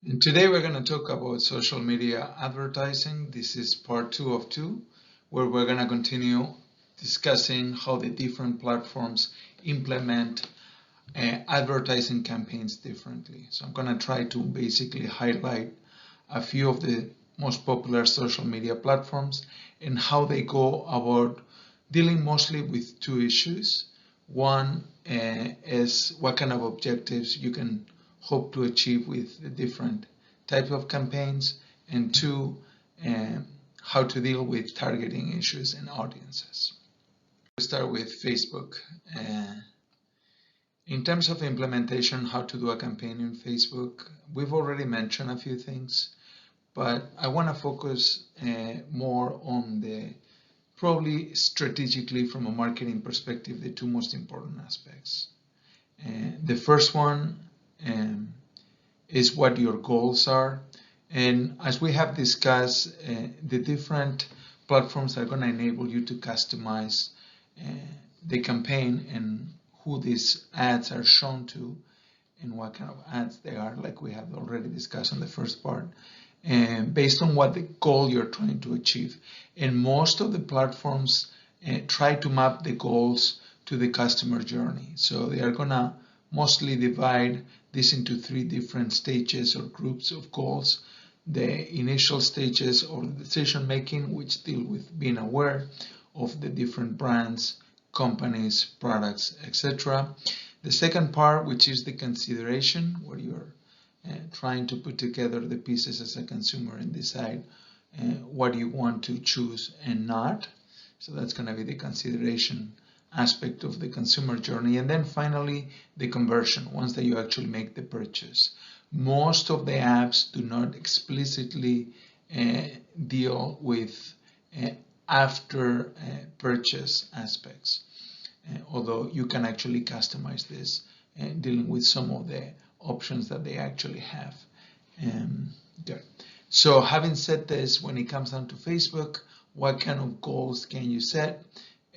And today we're going to talk about social media advertising. This is part 2 of 2, where we're going to continue discussing how the different platforms implement advertising campaigns differently. So I'm going to try to basically highlight a few of the most popular social media platforms and how they go about dealing mostly with two issues. One is what kind of objectives you can hope to achieve with the different types of campaigns, and two, how to deal with targeting issues and audiences. We start with Facebook. In terms of implementation, how to do a campaign in Facebook, we've already mentioned a few things, but I want to focus more on the probably strategically from a marketing perspective, the two most important aspects. The first one is what your goals are. And as we have discussed, the different platforms are going to enable you to customize the campaign and who these ads are shown to and what kind of ads they are, like we have already discussed in the first part, and based on what the goal you're trying to achieve. And most of the platforms try to map the goals to the customer journey. So they are going to mostly divide this into three different stages or groups of goals. The initial stages or the decision making, which deal with being aware of the different brands, companies, products, etc. The second part, which is the consideration, where you're trying to put together the pieces as a consumer and decide what you want to choose and not. So that's going to be the consideration aspect of the consumer journey. And then finally, the conversion, once that you actually make the purchase. Most of the apps do not explicitly deal with after purchase aspects, although you can actually customize this dealing with some of the options that they actually have there. So having said this, when it comes down to Facebook, what kind of goals can you set?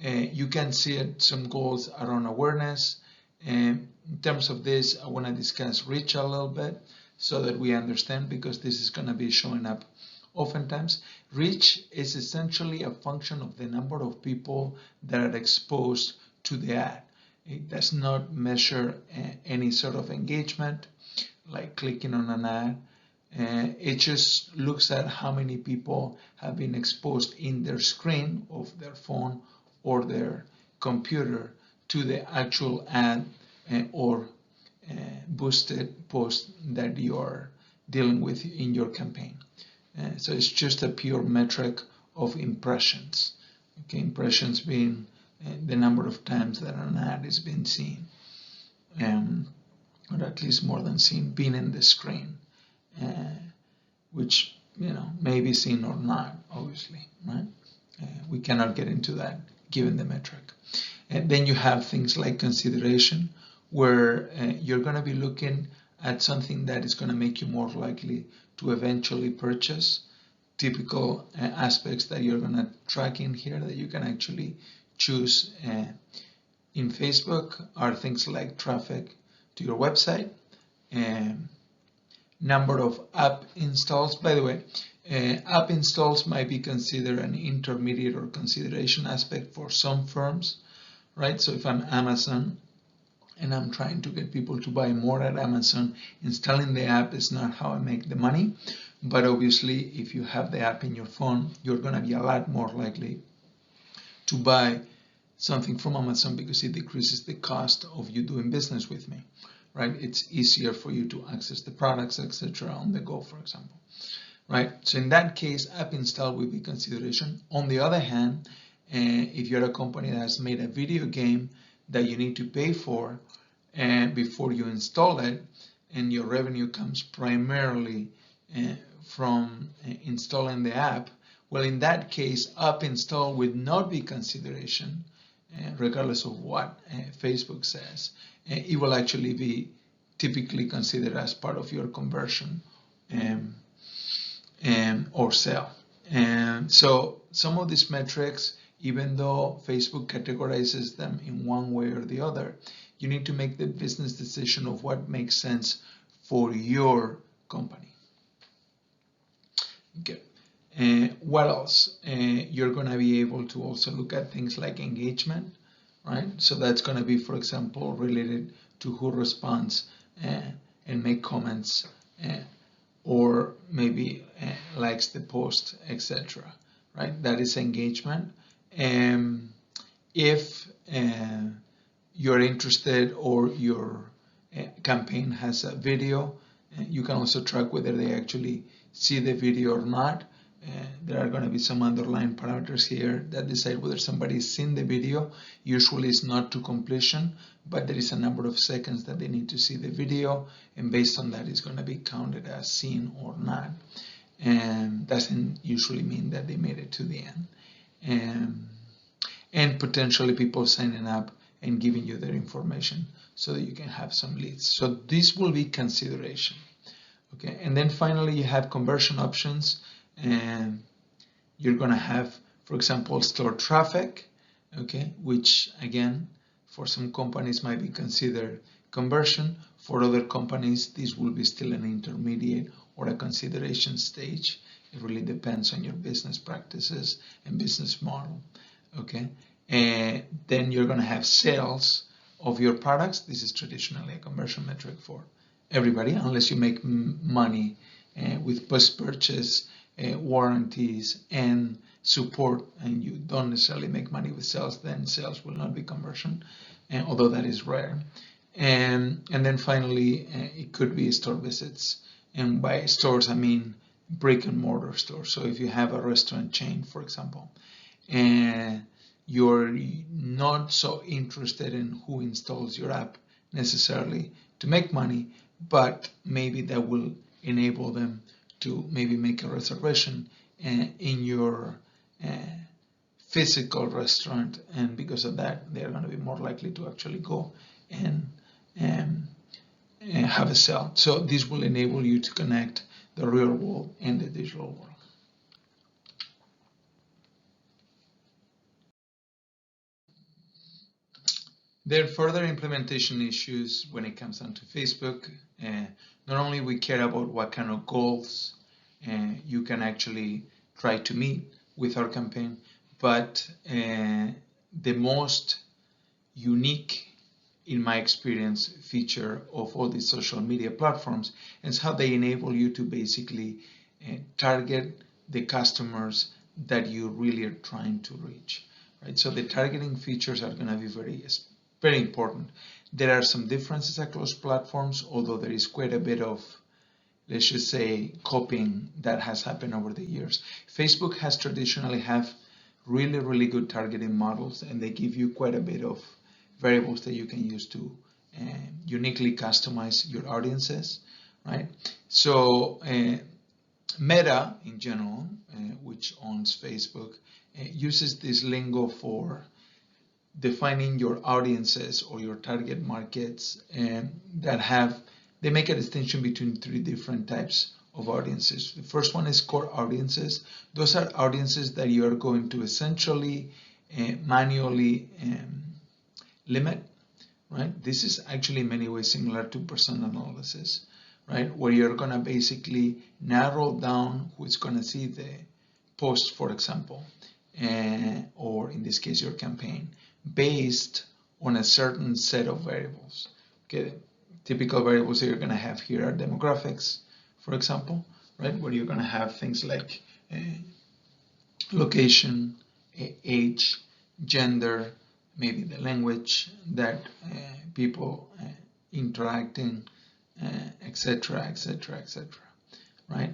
You can set some goals around awareness. In terms of this, I want to discuss reach a little bit so that we understand, because this is going to be showing up oftentimes. Reach is essentially a function of the number of people that are exposed to the ad. It does not measure any sort of engagement, like clicking on an ad. It just looks at how many people have been exposed in their screen of their phone or their computer to the actual ad or boosted post that you are dealing with in your campaign. So it's just a pure metric of impressions. Okay, impressions being the number of times that an ad is being seen, or at least more than seen, being in the screen, which may be seen or not, obviously, right? We cannot get into that given the metric. And then you have things like consideration, where you're going to be looking at something that is going to make you more likely to eventually purchase. Typical aspects that you're going to track in here that you can actually choose in Facebook are things like traffic to your website, number of app installs. By the way, app installs might be considered an intermediate or consideration aspect for some firms, right? So if I'm Amazon and I'm trying to get people to buy more at Amazon, installing the app is not how I make the money. But obviously, if you have the app in your phone, you're going to be a lot more likely to buy something from Amazon because it decreases the cost of you doing business with me, right? It's easier for you to access the products, etc. on the go, for example, right? So in that case, app install will be consideration. On the other hand, if you're a company that has made a video game that you need to pay for before you install it, and your revenue comes primarily from installing the app, well, in that case, app install would not be consideration, regardless of what Facebook says. It will actually be typically considered as part of your conversion or sale. And so some of these metrics, even though Facebook categorizes them in one way or the other, you need to make the business decision of what makes sense for your company. Okay. What else? You're going to be able to also look at things like engagement, right? So that's going to be, for example, related to who responds and make comments or maybe likes the post, etc. Right? That is engagement. If you're interested or your campaign has a video, you can also track whether they actually see the video or not. There are going to be some underlying parameters here that decide whether somebody's seen the video. Usually it's not to completion, but there is a number of seconds that they need to see the video, and based on that it's going to be counted as seen or not. And doesn't usually mean that they made it to the end. And potentially people signing up and giving you their information so that you can have some leads. So this will be consideration. Okay, and then finally you have conversion options, and you're going to have, for example, store traffic, okay, which again for some companies might be considered conversion. For other companies this will be still an intermediate or a consideration stage. It really depends on your business practices and business model. Okay, and then you're going to have sales of your products. This is traditionally a conversion metric for everybody, unless you make money with post-purchase warranties and support, and you don't necessarily make money with sales, then sales will not be conversion, although that is rare. And then finally, it could be store visits, and by stores I mean brick and mortar stores. So if you have a restaurant chain, for example, and you're not so interested in who installs your app necessarily to make money, but maybe that will enable them to maybe make a reservation in your physical restaurant, and because of that they're going to be more likely to actually go and have a sale. So this will enable you to connect the real world and the digital world. There are further implementation issues when it comes down to Facebook. Not only we care about what kind of goals you can actually try to meet with our campaign, but the most unique, in my experience, feature of all these social media platforms is how they enable you to basically target the customers that you really are trying to reach. Right? So the targeting features are going to be very important. There are some differences across platforms, although there is quite a bit of, let's just say, copying that has happened over the years. Facebook has traditionally have really good targeting models, and they give you quite a bit of variables that you can use to uniquely customize your audiences, right? So Meta in general, which owns Facebook, uses this lingo for defining your audiences or your target markets, they make a distinction between three different types of audiences. The first one is core audiences. Those are audiences that you are going to essentially manually limit, right? This is actually in many ways similar to persona analysis, right? Where you're going to basically narrow down who's going to see the post, for example, or in this case your campaign, based on a certain set of variables. Okay, typical variables that you're going to have here are demographics, for example, right, where you're going to have things like location, age, gender, maybe the language that people interact in, etc., etc., etc. Right?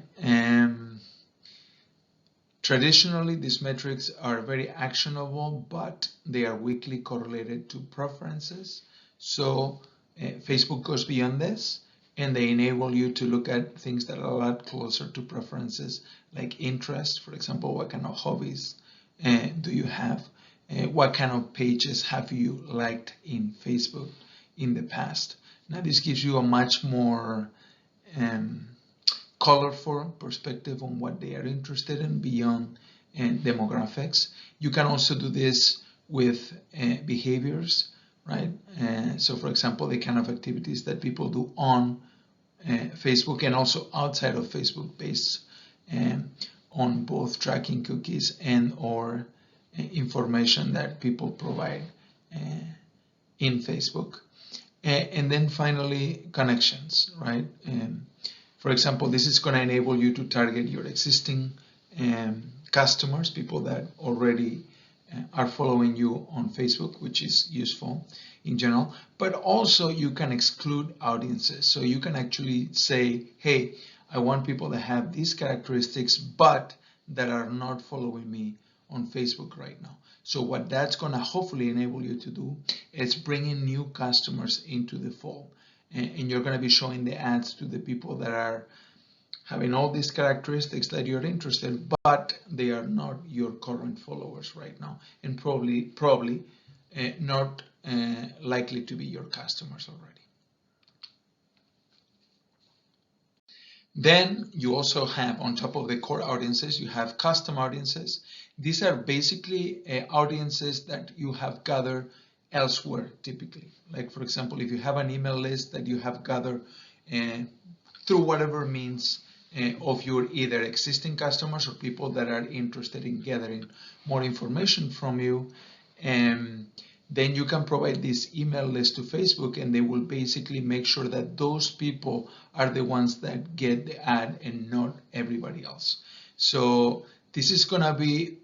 Traditionally, these metrics are very actionable, but they are weakly correlated to preferences. So Facebook goes beyond this, and they enable you to look at things that are a lot closer to preferences, like interest. For example, what kind of hobbies do you have? What kind of pages have you liked in Facebook in the past? Now, this gives you a much more colorful perspective on what they are interested in beyond demographics. You can also do this with behaviors, right? So for example, the kind of activities that people do on Facebook and also outside of Facebook based on both tracking cookies and or information that people provide in Facebook. And then finally, connections, right? For example, this is going to enable you to target your existing customers, people that already are following you on Facebook, which is useful in general. But also you can exclude audiences. So you can actually say, hey, I want people that have these characteristics, but that are not following me on Facebook right now. So what that's going to hopefully enable you to do is bringing new customers into the fold. And you're going to be showing the ads to the people that are having all these characteristics that you're interested in, but they are not your current followers right now, and probably not likely to be your customers already. Then you also have, on top of the core audiences, you have custom audiences. These are basically audiences that you have gathered elsewhere typically. Like, for example, if you have an email list that you have gathered through whatever means of your either existing customers or people that are interested in gathering more information from you, then you can provide this email list to Facebook, and they will basically make sure that those people are the ones that get the ad and not everybody else. So this is going to be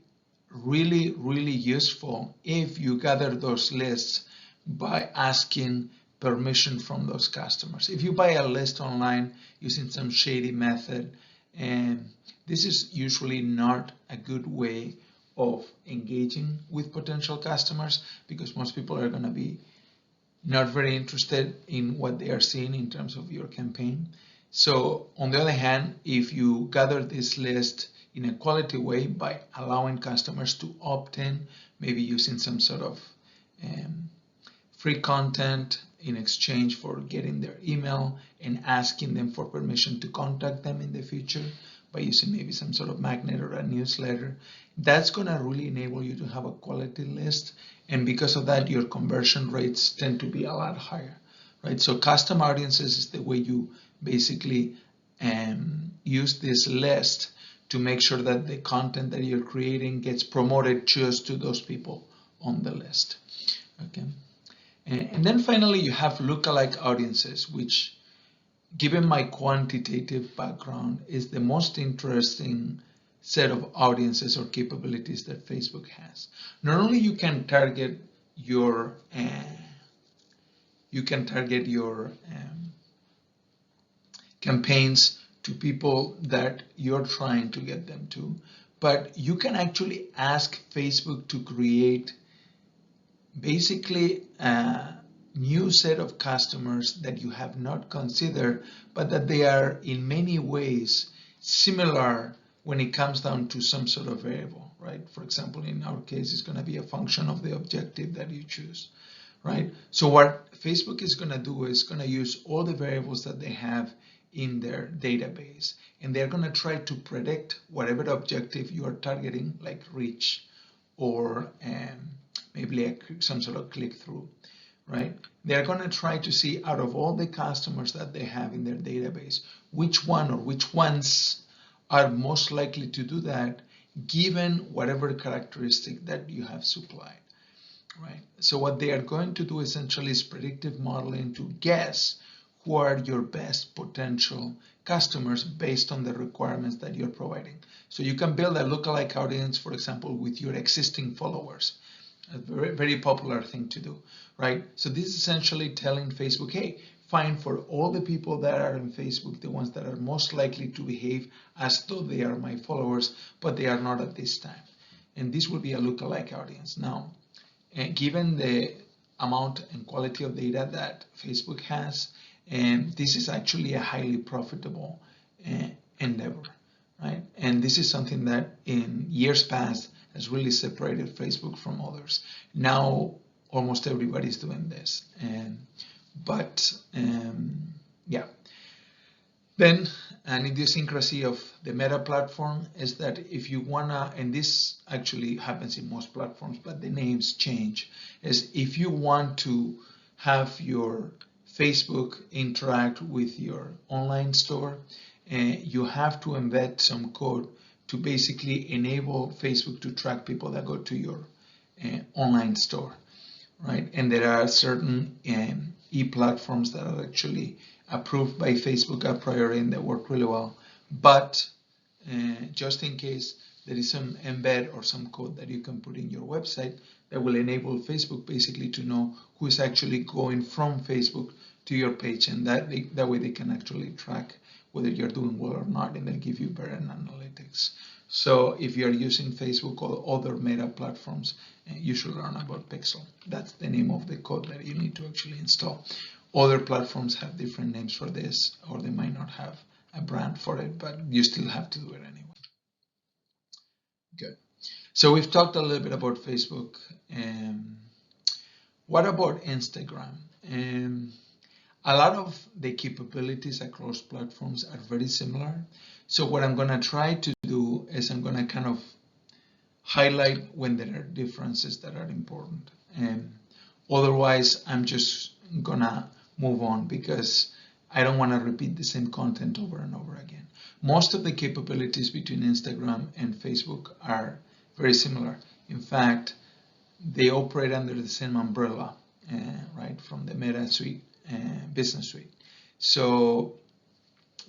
really, really useful if you gather those lists by asking permission from those customers. If you buy a list online using some shady method, and this is usually not a good way of engaging with potential customers, because most people are going to be not very interested in what they are seeing in terms of your campaign. So on the other hand, if you gather this list in a quality way by allowing customers to opt in, maybe using some sort of free content in exchange for getting their email and asking them for permission to contact them in the future by using maybe some sort of magnet or a newsletter, that's going to really enable you to have a quality list. And because of that, your conversion rates tend to be a lot higher, right? So custom audiences is the way you basically use this list to make sure that the content that you're creating gets promoted just to those people on the list. Okay. And then finally, you have lookalike audiences, which, given my quantitative background, is the most interesting set of audiences or capabilities that Facebook has. Not only you can target your campaigns to people that you're trying to get them to, but you can actually ask Facebook to create basically a new set of customers that you have not considered, but that they are in many ways similar when it comes down to some sort of variable, right? For example, in our case, it's going to be a function of the objective that you choose, right? So what Facebook is going to do is going to use all the variables that they have in their database, and they're going to try to predict whatever objective you are targeting, like reach or maybe some sort of click-through, right? They're going to try to see, out of all the customers that they have in their database, which one or which ones are most likely to do that, given whatever characteristic that you have supplied, right? So what they are going to do essentially is predictive modeling to guess who are your best potential customers based on the requirements that you're providing. So you can build a lookalike audience, for example, with your existing followers. A very, very popular thing to do, right? So this is essentially telling Facebook, hey, find for all the people that are in Facebook, the ones that are most likely to behave as though they are my followers, but they are not at this time. And this will be a lookalike audience. Now, given the amount and quality of data that Facebook has, and this is actually a highly profitable endeavor, right? And this is something that in years past has really separated Facebook from others. Now almost everybody's doing this, yeah. Then an idiosyncrasy of the Meta platform is that if you wanna, and this actually happens in most platforms, but the names change, is if you want to have your Facebook interact with your online store, you have to embed some code to basically enable Facebook to track people that go to your online store, right? And there are certain e-platforms that are actually approved by Facebook a priori and that work really well. But just in case, there is some embed or some code that you can put in your website that will enable Facebook basically to know who is actually going from Facebook to your page, and that way they can actually track whether you're doing well or not, and they'll give you better analytics. So if you're using Facebook or other Meta platforms, you should learn about Pixel. That's the name of the code that you need to actually install. Other platforms have different names for this, or they might not have a brand for it, but you still have to do it anyway. Good. So we've talked a little bit about Facebook. What about Instagram? A lot of the capabilities across platforms are very similar. So what I'm going to try to do is I'm going to kind of highlight when there are differences that are important. Otherwise, I'm just going to move on because I don't want to repeat the same content over and over again. Most of the capabilities between Instagram and Facebook are very similar. In fact, they operate under the same umbrella, right, from the Meta Suite, Business Suite. So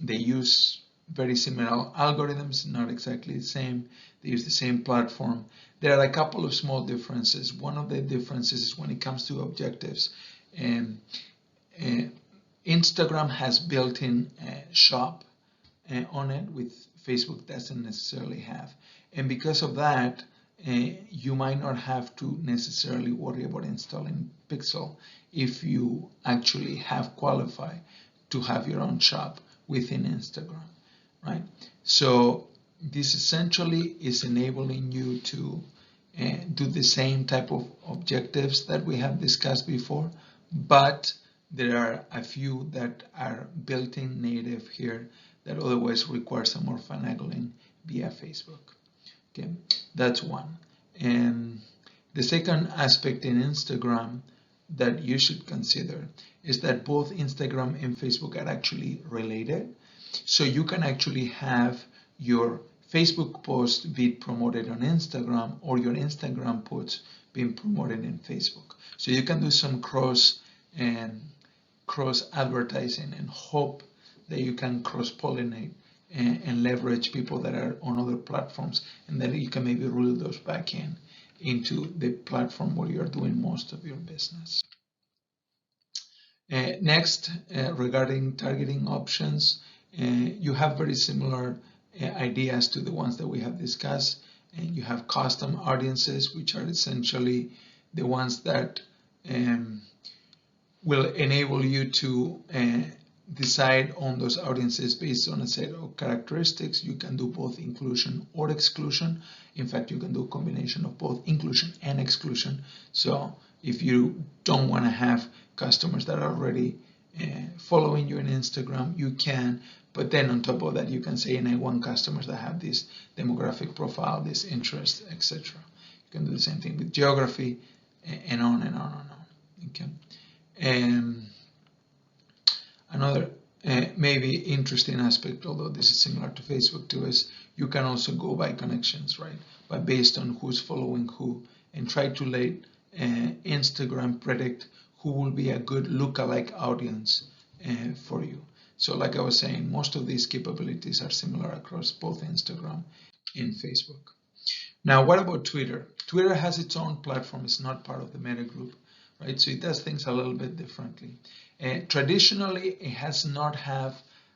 they use very similar algorithms, not exactly the same. They use the same platform. There are a couple of small differences. One of the differences is when it comes to objectives. Instagram has built-in shop on it, with Facebook doesn't necessarily have. And because of that, you might not have to necessarily worry about installing Pixel if you actually have qualified to have your own shop within Instagram, right? So this essentially is enabling you to do the same type of objectives that we have discussed before, but there are a few that are built-in native here that otherwise require some more finagling via Facebook. Okay, that's one. And the second aspect in Instagram that you should consider is that both Instagram and Facebook are actually related. So you can actually have your Facebook post be promoted on Instagram, or your Instagram posts being promoted in Facebook. So you can do some cross advertising and hope that you can cross-pollinate and leverage people that are on other platforms, and that you can maybe rule those back into the platform where you're doing most of your business. Next, regarding targeting options, you have very similar ideas to the ones that we have discussed. And you have custom audiences, which are essentially the ones that will enable you to decide on those audiences based on a set of characteristics. You can do both inclusion or exclusion. In fact, you can do a combination of both inclusion and exclusion. So if you don't want to have customers that are already following you on Instagram, you can. But then on top of that, you can say, and I want customers that have this demographic profile, this interest, etc. You can do the same thing with geography, and on and on and on. Okay. Another maybe interesting aspect, although this is similar to Facebook too, is you can also go by connections, right? But based on who's following who, and try to let Instagram predict who will be a good lookalike audience for you. So like I was saying, most of these capabilities are similar across both Instagram and Facebook. Now, what about Twitter? Twitter has its own platform. It's not part of the Meta group, right? So it does things a little bit differently. Traditionally, it has not have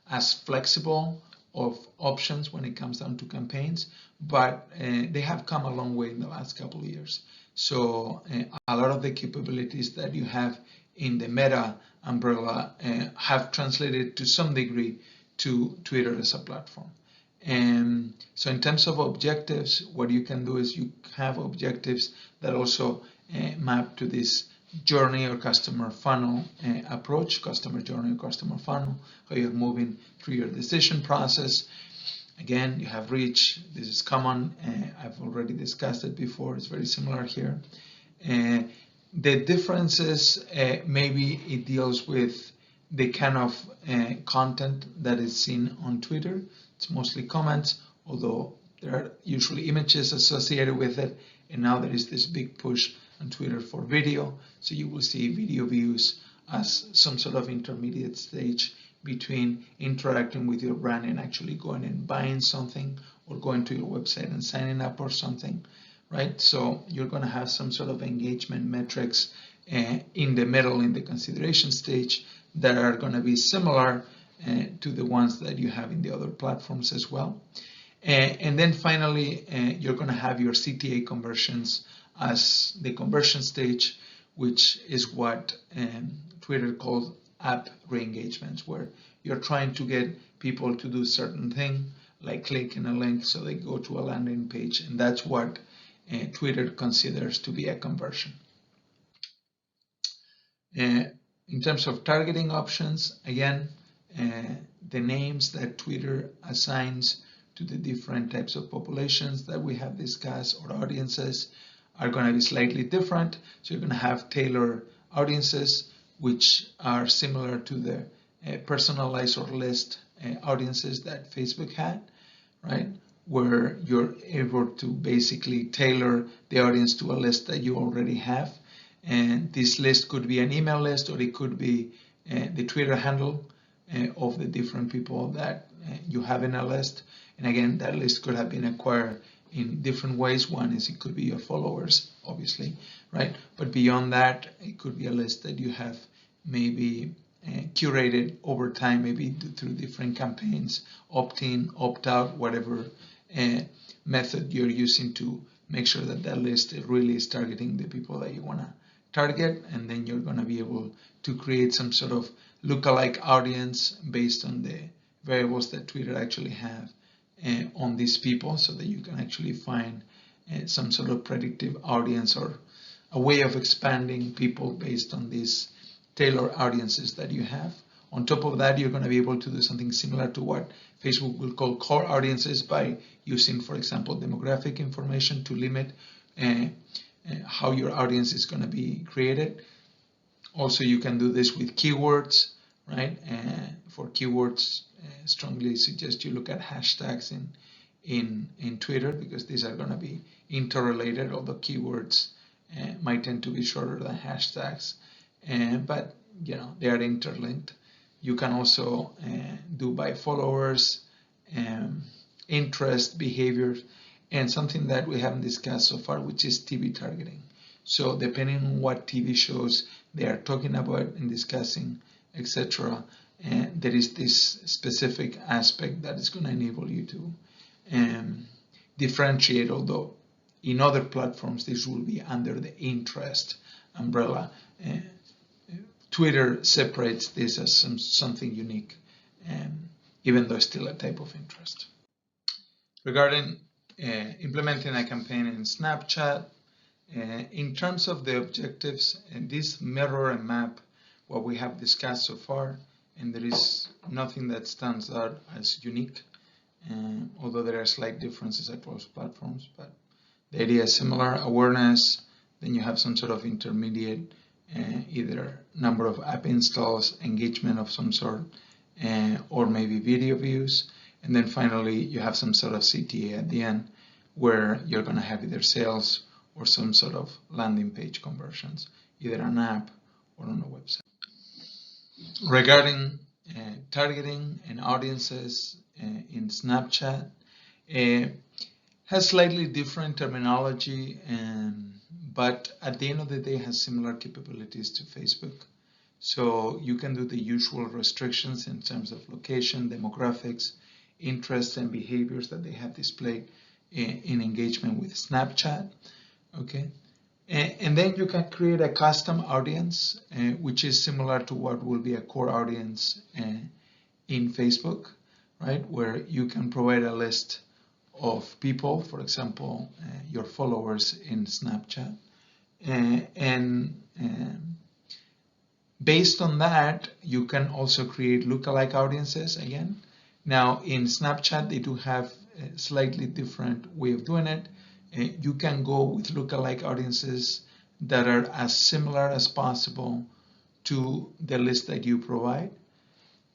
as flexible of options when it comes down to campaigns, but they have come a long way in the last couple of years. So a lot of the capabilities that you have in the Meta umbrella have translated to some degree to Twitter as a platform. And so in terms of objectives, what you can do is you have objectives that also map to this journey or customer funnel approach, customer journey or customer funnel, how you're moving through your decision process. Again, you have reach. This is common. I've already discussed it before. It's very similar here. The differences, maybe it deals with the kind of content that is seen on Twitter. It's mostly comments, although there are usually images associated with it. And now there is this big push on Twitter for video. So you will see video views as some sort of intermediate stage between interacting with your brand and actually going and buying something, or going to your website and signing up or something, right? So you're going to have some sort of engagement metrics in the middle, in the consideration stage, that are going to be similar to the ones that you have in the other platforms as well. And then finally, you're going to have your CTA conversions as the conversion stage, which is what Twitter calls app re-engagements, where you're trying to get people to do certain thing, like clicking a link so they go to a landing page, and that's what Twitter considers to be a conversion. In terms of targeting options, again, the names that Twitter assigns to the different types of populations that we have discussed, or audiences, are going to be slightly different. So you're going to have tailored audiences, which are similar to the personalized or list audiences that Facebook had, right? Where you're able to basically tailor the audience to a list that you already have. And this list could be an email list, or it could be the Twitter handle of the different people that you have in a list. And again, that list could have been acquired in different ways. One is it could be your followers, obviously, right? But beyond that, it could be a list that you have maybe curated over time, maybe through different campaigns, opt-in, opt-out, whatever method you're using to make sure that that list really is targeting the people that you want to target. And then you're going to be able to create some sort of lookalike audience based on the variables that Twitter actually have on these people, so that you can actually find some sort of predictive audience, or a way of expanding people based on these tailored audiences that you have. On top of that, you're going to be able to do something similar to what Facebook will call core audiences, by using, for example, demographic information to limit how your audience is going to be created. Also, you can do this with keywords, right? For keywords, strongly suggest you look at hashtags in Twitter, because these are going to be interrelated, although keywords might tend to be shorter than hashtags, but they are interlinked. You can also do by followers, interest, behaviors, and something that we haven't discussed so far, which is TV targeting. So depending on what TV shows they are talking about and discussing, etc., there is this specific aspect that is going to enable you to differentiate, although in other platforms this will be under the interest umbrella. Twitter separates this as something unique, even though it's still a type of interest. Regarding implementing a campaign in Snapchat, in terms of the objectives, this mirror and map what we have discussed so far, and there is nothing that stands out as unique, although there are slight differences across platforms, but the idea is similar. Awareness, then you have some sort of intermediate, either number of app installs, engagement of some sort, or maybe video views, and then finally you have some sort of CTA at the end, where you're going to have either sales or some sort of landing page conversions, either an app or on a website. Regarding targeting and audiences in Snapchat, has slightly different terminology, but at the end of the day has similar capabilities to Facebook. So you can do the usual restrictions in terms of location, demographics, interests, and behaviors that they have displayed in engagement with Snapchat. Okay. And then you can create a custom audience, which is similar to what will be a core audience in Facebook, right? Where you can provide a list of people, for example, your followers in Snapchat. And based on that, you can also create lookalike audiences again. Now, in Snapchat, they do have a slightly different way of doing it. You can go with lookalike audiences that are as similar as possible to the list that you provide,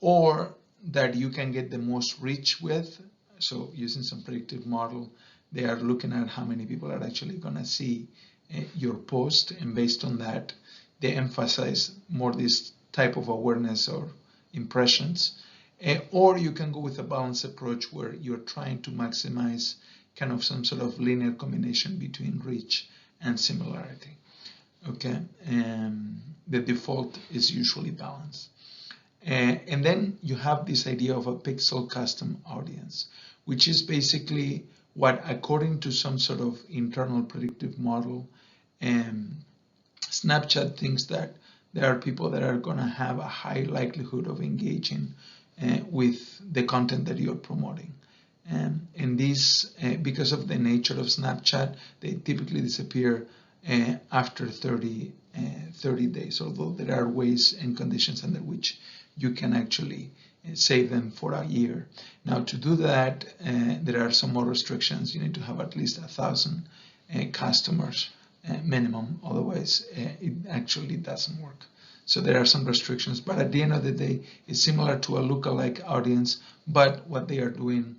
or that you can get the most reach with. So using some predictive model, they are looking at how many people are actually going to see your post, and based on that, they emphasize more this type of awareness or impressions. Or you can go with a balanced approach where you're trying to maximize kind of some sort of linear combination between reach and similarity. Okay, the default is usually balanced. And then you have this idea of a pixel custom audience, which is basically what, according to some sort of internal predictive model, Snapchat thinks that there are people that are going to have a high likelihood of engaging with the content that you're promoting. And these, because of the nature of Snapchat, they typically disappear after 30 days, although there are ways and conditions under which you can actually save them for a year. Now, to do that, there are some more restrictions. You need to have at least 1,000 customers minimum, otherwise it actually doesn't work. So there are some restrictions, but at the end of the day, it's similar to a lookalike audience, but what they are doing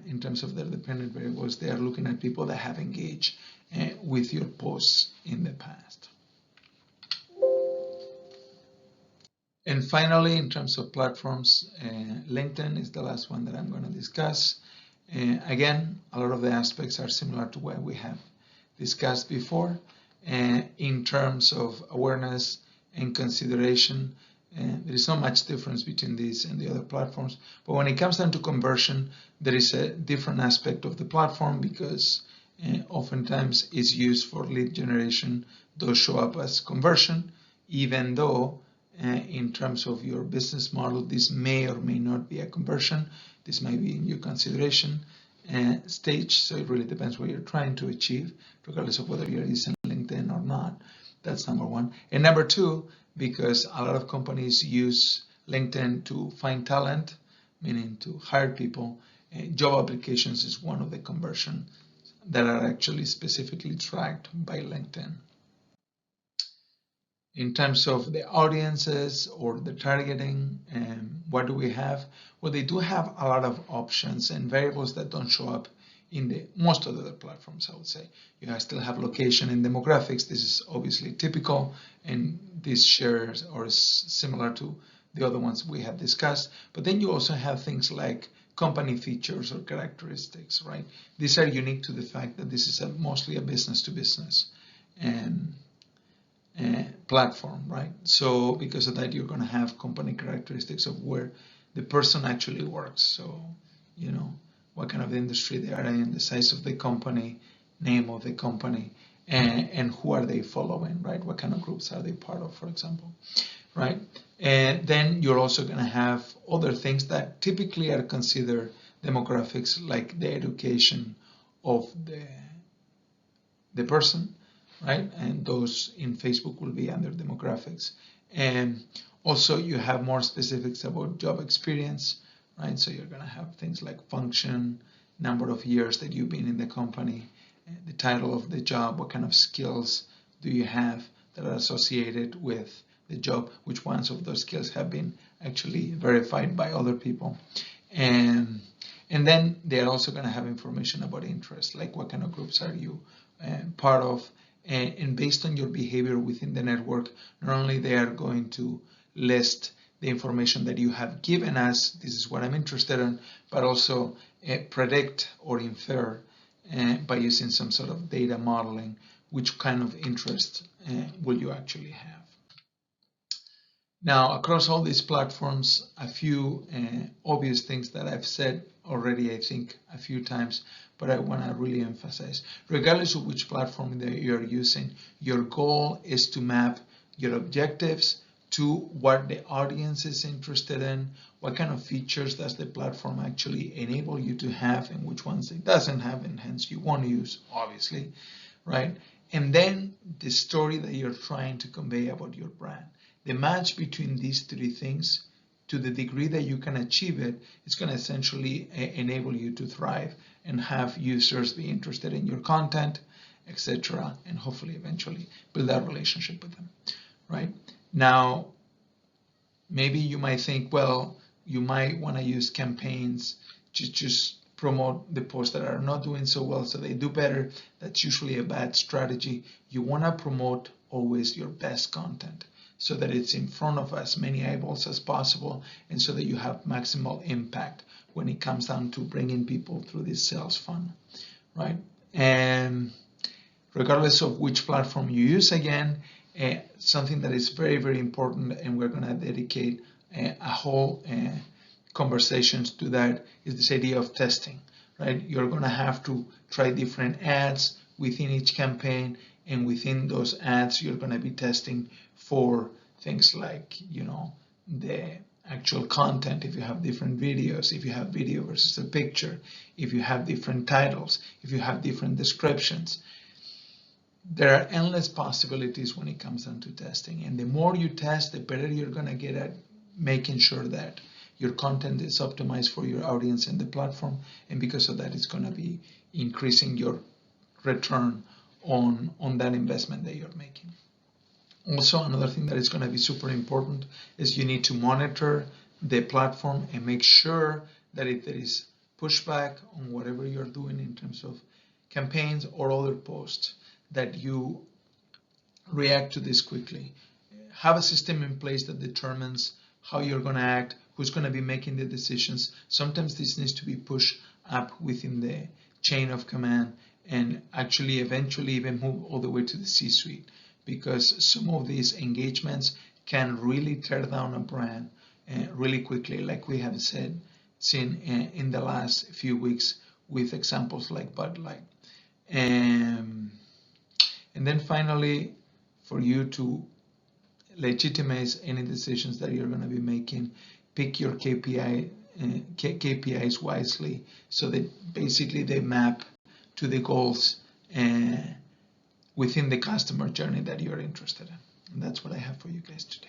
in terms of their dependent variables, they are looking at people that have engaged with your posts in the past. And finally, in terms of platforms, LinkedIn is the last one that I'm going to discuss. Again, a lot of the aspects are similar to what we have discussed before. In terms of awareness and consideration, there is not much difference between these and the other platforms. But when it comes down to conversion, there is a different aspect of the platform, because oftentimes it's used for lead generation. Those show up as conversion, even though in terms of your business model, this may or may not be a conversion. This might be in your consideration stage. So it really depends what you're trying to achieve, regardless of whether you're using LinkedIn or not. That's number one. And number two, because a lot of companies use LinkedIn to find talent, meaning to hire people, job applications is one of the conversions that are actually specifically tracked by LinkedIn. In terms of the audiences or the targeting, what do we have? Well, they do have a lot of options and variables that don't show up in the most of the other platforms, I would say. You still have location and demographics. This is obviously typical, and this shares or is similar to the other ones we have discussed. But then you also have things like company features or characteristics, right? These are unique to the fact that this is mostly a business-to-business platform, right? So because of that, you're going to have company characteristics of where the person actually works. So, you know, what kind of industry they are in, the size of the company, name of the company, and who are they following, right? What kind of groups are they part of, for example, right? And then you're also going to have other things that typically are considered demographics, like the education of the person, right? And those in Facebook will be under demographics. And also you have more specifics about job experience, right? So you're going to have things like function, number of years that you've been in the company, the title of the job, what kind of skills do you have that are associated with the job, which ones of those skills have been actually verified by other people. And then they're also going to have information about interest, like what kind of groups are you part of, and based on your behavior within the network, not only they are going to list the information that you have given us, this is what I'm interested in, but also predict or infer by using some sort of data modeling, which kind of interest will you actually have. Now, across all these platforms, a few obvious things that I've said already, I think, a few times, but I want to really emphasize. Regardless of which platform that you're using, your goal is to map your objectives to what the audience is interested in, what kind of features does the platform actually enable you to have, and which ones it doesn't have, and hence you won't use, obviously, right? And then the story that you're trying to convey about your brand. The match between these three things, to the degree that you can achieve it, it's going to essentially enable you to thrive and have users be interested in your content, etc., and hopefully eventually build that relationship with them, right? Now, Maybe you might think, well, you might want to use campaigns to just promote the posts that are not doing so well so they do better. That's usually a bad strategy. You want to promote always your best content so that it's in front of as many eyeballs as possible, and so that you have maximal impact when it comes down to bringing people through this sales funnel, right? And regardless of which platform you use, again, something that is very, very important, and we're going to dedicate a whole conversations to that, is this idea of testing, right? You're going to have to try different ads within each campaign, and within those ads, you're going to be testing for things like, the actual content, if you have different videos, if you have video versus a picture, if you have different titles, if you have different descriptions. There are endless possibilities when it comes down to testing, and the more you test, the better you're going to get at making sure that your content is optimized for your audience and the platform, and because of that, it's going to be increasing your return on that investment that you're making. Also, another thing that is going to be super important is you need to monitor the platform and make sure that if there is pushback on whatever you're doing in terms of campaigns or other posts, that you react to this quickly. Have a system in place that determines how you're going to act, who's going to be making the decisions. Sometimes this needs to be pushed up within the chain of command, and actually eventually even move all the way to the C-suite, because some of these engagements can really tear down a brand really quickly, like we have seen in the last few weeks with examples like Bud Light. And then finally, for you to legitimize any decisions that you're going to be making, pick your KPIs wisely, so that basically they map to the goals within the customer journey that you're interested in. And that's what I have for you guys today.